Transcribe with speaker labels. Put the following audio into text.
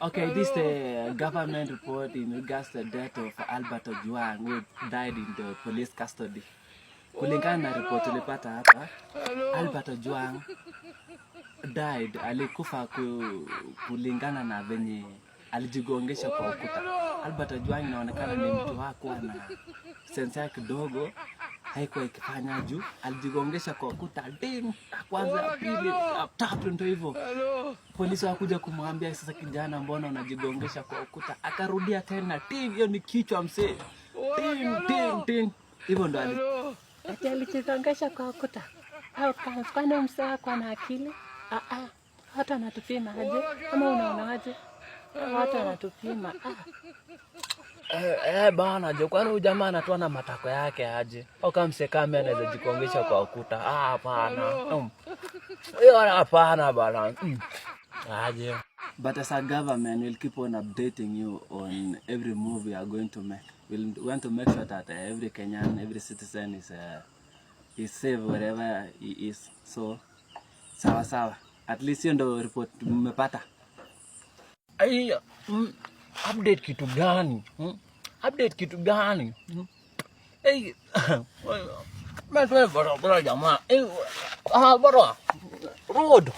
Speaker 1: Okay, this the government report in regards to the death of Albert Ojwang, who died in the police custody. Kulingana na report tulipata hapa, Albert Ojwang died, alikufa kulingana na venye alijigongesha kwa ukuta. Albert Ojwang inaonekana ni mtu hakuwa na sense yake kidogo, haikuwa ikifanya juu, alijigongesha kwa ukuta, ding, kwanza, pili, tatu, ndio hivyo. Polisi wakuja kumwambia, sasa kijana, mbona unajigongesha kwa ukuta? Akarudia tena, ting, hiyo ni kichwa msee. Ting, ting, ting. Hivyo ndo
Speaker 2: ati alijigongesha kwa ukuta. Au kwani msee wako na akili? Hata anatupima aje? Kama unaonaje? Hata anatupima.
Speaker 3: Bana, je, kwani jamaa anatoa na matako yake aje? Au kama msee kama anaweza jikongesha kwa ukuta? Hapana. Hiyo hapana bana. Aje.
Speaker 1: But as a government, we'll keep on updating you on every move we are going to make. We'll want to make sure that every Kenyan, every citizen is safe wherever he is. So, sawa. At least hiyo ndo report mmepata.
Speaker 3: Update kitu gani? Update kitu gani? Mimi bora jamaa. Bora. Road.